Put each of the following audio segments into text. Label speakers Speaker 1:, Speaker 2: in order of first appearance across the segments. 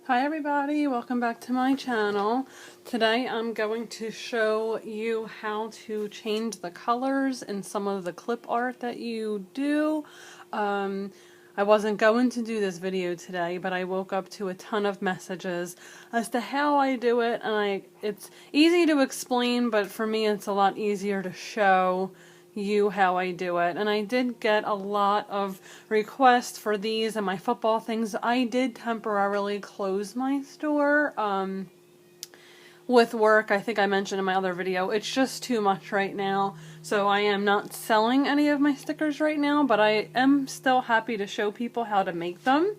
Speaker 1: Hi everybody, welcome back to my channel. Today I'm going to show you how to change the colors in some of the clip art that you do. I wasn't going to do this video today, but I woke up to a ton of messages as to how I do it, and it's easy to explain, but for me it's a lot easier to show you how I do it. And I did get a lot of requests for these and my football things. I did temporarily close my store with work. I think I mentioned in my other video, it's just too much right now. So I am not selling any of my stickers right now, but I am still happy to show people how to make them.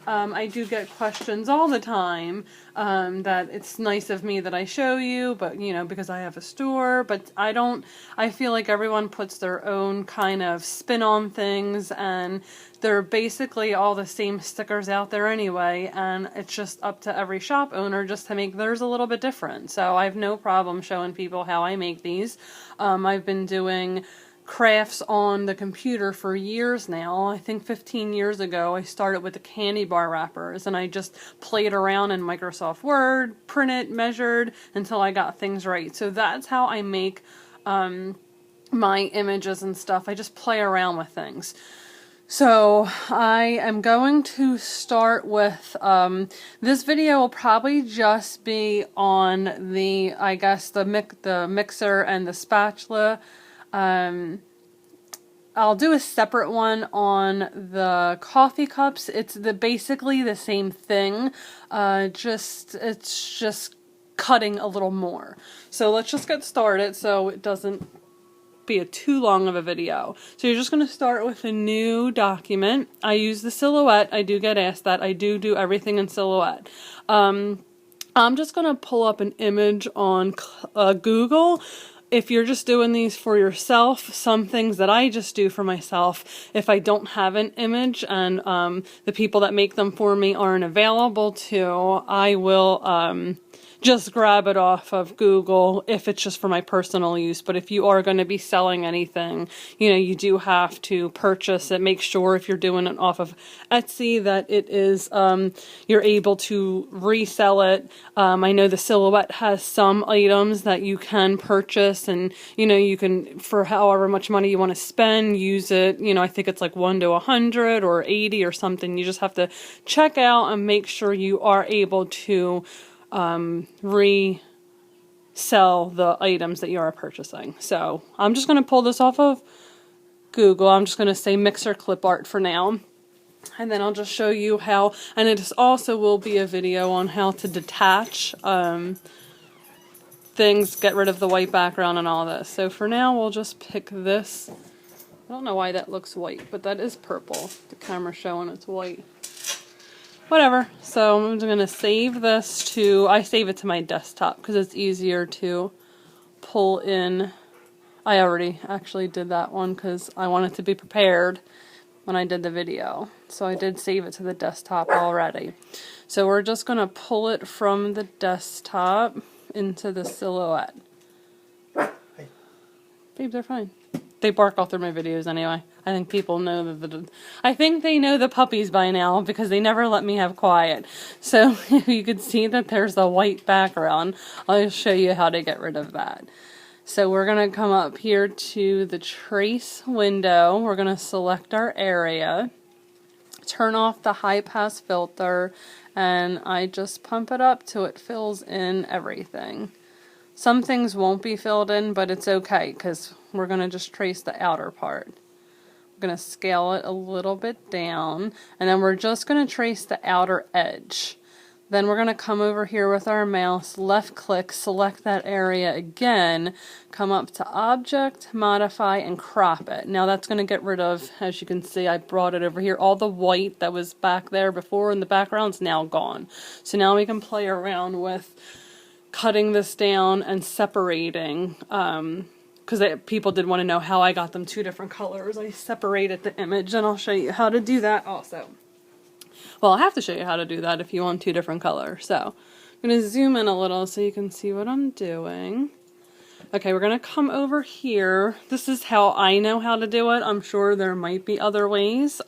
Speaker 1: I do get questions all the time that it's nice of me that I show you, but you know, because I have a store, but I feel like everyone puts their own kind of spin on things, and they're basically all the same stickers out there anyway, and it's just up to every shop owner just to make theirs a little bit different. So I have no problem showing people how I make these. I've been doing crafts on the computer for years now. I think 15 years ago I started with the candy bar wrappers, and I just played around in Microsoft Word, printed, measured until I got things right. So that's how I make my images and stuff. I just play around with things. So I am going to start with, this video will probably just be on the, I guess, the mixer and the spatula. I'll do a separate one on the coffee cups. It's basically the same thing, it's just cutting a little more. So let's just get started so it doesn't be too long of a video. So you're just going to start with a new document. I use the Silhouette. I do get asked that. I do everything in Silhouette. I'm just going to pull up an image on Google. If you're just doing these for yourself, some things that I just do for myself, if I don't have an image and the people that make them for me aren't available to, I will just grab it off of Google if it's just for my personal use. But if you are going to be selling anything, you know, you do have to purchase it. Make sure if you're doing it off of Etsy that it is, you're able to resell it. I know the Silhouette has some items that you can purchase, and you know, you can, for however much money you want to spend, use it. You know, I think it's like 1 to 100 or 80 or something. You just have to check out and make sure you are able to resell the items that you are purchasing. So I'm just going to pull this off of Google. I'm just going to say mixer clip art for now. And then I'll just show you how, and it also will be a video on how to detach things, get rid of the white background and all this. So for now we'll just pick this. I don't know why that looks white, but that is purple. The camera's showing it's white. Whatever. So I'm going to save this to, I save it to my desktop because it's easier to pull in. I already actually did that one because I wanted to be prepared when I did the video. So I did save it to the desktop already. So we're just going to pull it from the desktop into the Silhouette. Hi. Babe, they're fine. They bark all through my videos anyway. I think people know I think they know the puppies by now because they never let me have quiet. So if you could see that there's a white background, I'll show you how to get rid of that. So we're going to come up here to the trace window. We're going to select our area, turn off the high pass filter, and I just pump it up till it fills in everything. Some things won't be filled in, but it's okay because we're going to just trace the outer part. We're going to scale it a little bit down, and then we're just going to trace the outer edge. Then we're going to come over here with our mouse, left click, select that area again, come up to Object, Modify, and crop it. Now that's going to get rid of, as you can see, I brought it over here, all the white that was back there before in the background's now gone. So now we can play around with cutting this down and separating, because people did want to know how I got them 2 different colors. I separated the image, and I'll show you how to do that also. Well, I have to show you how to do that if you want 2 different colors. So I'm going to zoom in a little so you can see what I'm doing. Okay, we're going to come over here. This is how I know how to do it. I'm sure there might be other ways.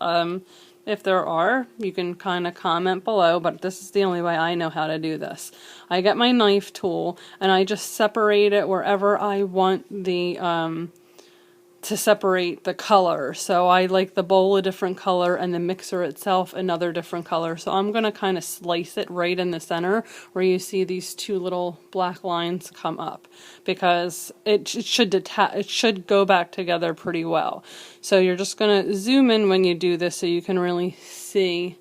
Speaker 1: If there are, you can kind of comment below, but this is the only way I know how to do this. I get my knife tool and I just separate it wherever I want the to separate the color. So I like the bowl a different color and the mixer itself another different color. So I'm going to kind of slice it right in the center where you see these two little black lines come up, because it should go back together pretty well. So you're just going to zoom in when you do this so you can really see,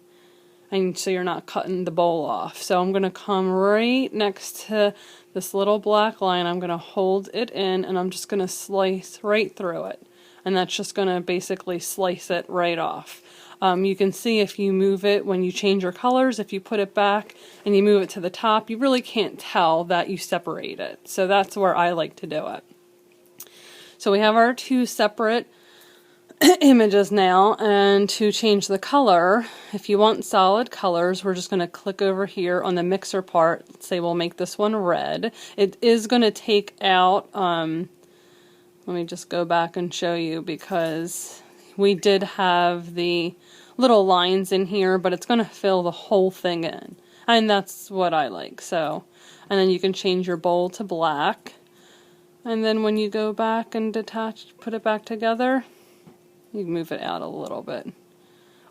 Speaker 1: and so you're not cutting the bowl off. So I'm going to come right next to this little black line. I'm going to hold it in and I'm just going to slice right through it. And that's just going to basically slice it right off. You can see if you move it when you change your colors, if you put it back and you move it to the top, you really can't tell that you separate it. So that's where I like to do it. So we have our two separate images now, and to change the color, if you want solid colors, we're just going to click over here on the mixer part. Let's say we'll make this one red. It is going to take out, let me just go back and show you, because we did have the little lines in here, but it's going to fill the whole thing in, and that's what I like. So, and then you can change your bowl to black, and then when you go back and put it back together, you can move it out a little bit.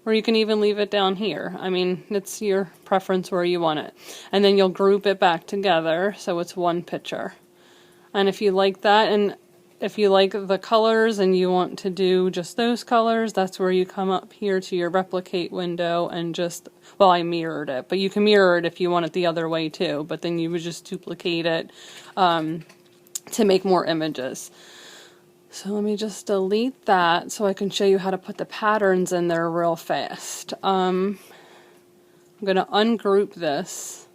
Speaker 1: Or you can even leave it down here. I mean, it's your preference where you want it. And then you'll group it back together so it's one picture. And if you like that, and if you like the colors and you want to do just those colors, that's where you come up here to your replicate window and just, well, I mirrored it, but you can mirror it if you want it the other way too, but then you would just duplicate it to make more images. So let me just delete that so I can show you how to put the patterns in there real fast. I'm going to ungroup this,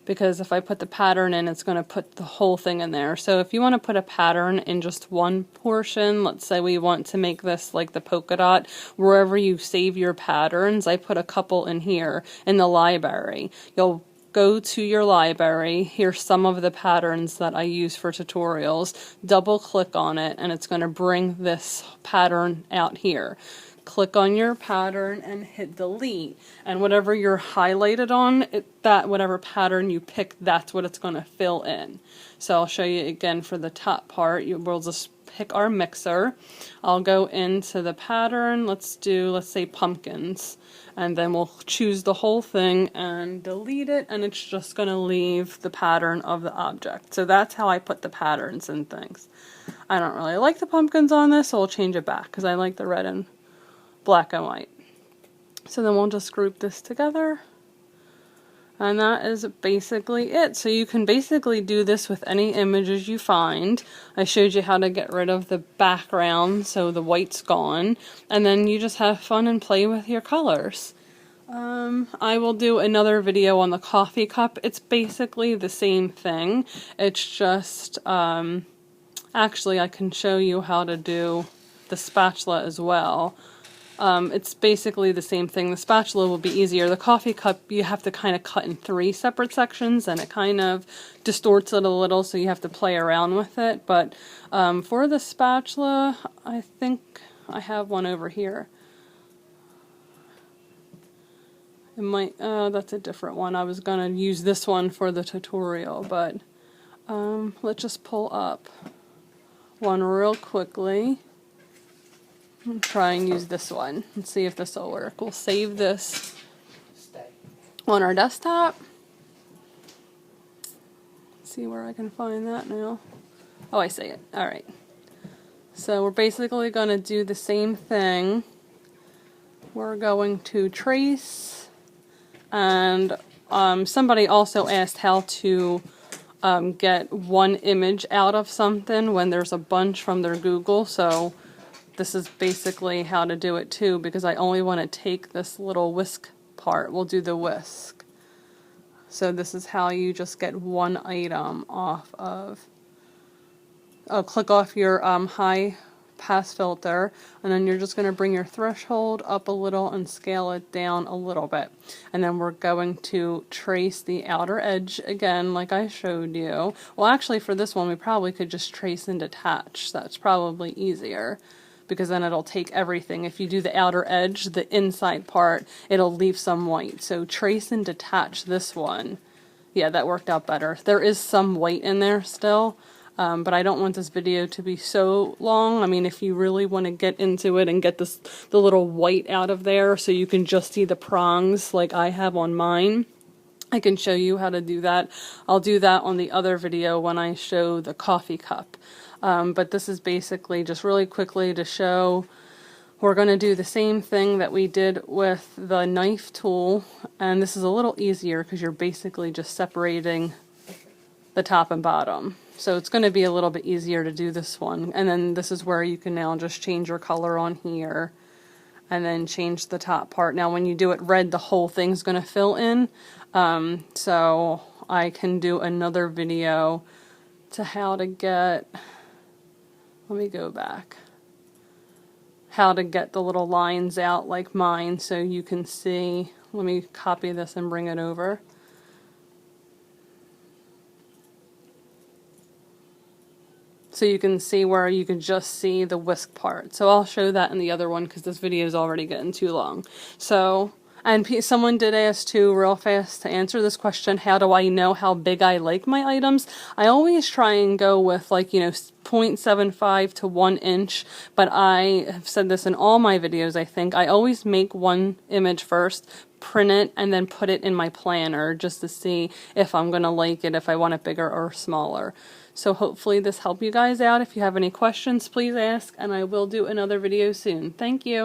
Speaker 1: because if I put the pattern in, it's going to put the whole thing in there. So if you want to put a pattern in just one portion, let's say we want to make this like the polka dot, wherever you save your patterns, I put a couple in here in the library. You'll go to your library, here's some of the patterns that I use for tutorials, double click on it, and it's going to bring this pattern out here. Click on your pattern and hit delete, and whatever you're highlighted on, whatever pattern you pick, that's what it's going to fill in. So I'll show you again for the top part. We'll just pick our mixer. I'll go into the pattern, let's say pumpkins, and then we'll choose the whole thing and delete it, and it's just going to leave the pattern of the object. So that's how I put the patterns in things. I don't really like the pumpkins on this, so I'll change it back because I like the red and black and white. So then we'll just group this together, and that is basically it. So you can basically do this with any images you find. I showed you how to get rid of the background so the white's gone, and then you just have fun and play with your colors. I will do another video on the coffee cup. It's basically the same thing. It's just, actually I can show you how to do the spatula as well. It's basically the same thing. The spatula will be easier. The coffee cup, you have to kind of cut in 3 separate sections, and it kind of distorts it a little, so you have to play around with it. But for the spatula, I think I have one over here. It might, that's a different one. I was going to use this one for the tutorial, but let's just pull up one real quickly. I'll try and use this one and see if this will work. We'll save this on our desktop. See where I can find that now. Oh, I see it. Alright. So we're basically going to do the same thing. We're going to trace, and somebody also asked how to get one image out of something when there's a bunch from their Google, so this is basically how to do it too, because I only want to take this little whisk part. We'll do the whisk. So this is how you just get one item off of. Click off your high pass filter, and then you're just going to bring your threshold up a little and scale it down a little bit. And then we're going to trace the outer edge again like I showed you. Well, actually for this one we probably could just trace and detach. That's probably easier. because then it'll take everything. If you do the outer edge, the inside part, it'll leave some white. So trace and detach this one. Yeah, that worked out better. There is some white in there still, but I don't want this video to be so long. I mean, if you really want to get into it and get the little white out of there so you can just see the prongs like I have on mine, I can show you how to do that. I'll do that on the other video when I show the coffee cup. But this is basically just really quickly to show we're going to do the same thing that we did with the knife tool. And this is a little easier because you're basically just separating the top and bottom. So it's going to be a little bit easier to do this one. And then this is where you can now just change your color on here. And then change the top part. Now when you do it red, the whole thing's going to fill in. So I can do another video to how to get, let me go back, how to get the little lines out like mine so you can see. Let me copy this and bring it over. So you can see where you can just see the whisk part. So I'll show that in the other one because this video is already getting too long. So, and someone did ask too, real fast, to answer this question, how do I know how big I like my items? I always try and go with, like, you know, 0.75 to 1 inch, but I have said this in all my videos, I think. I always make one image first, print it, and then put it in my planner just to see if I'm going to like it, if I want it bigger or smaller. So hopefully this helped you guys out. If you have any questions, please ask, and I will do another video soon. Thank you.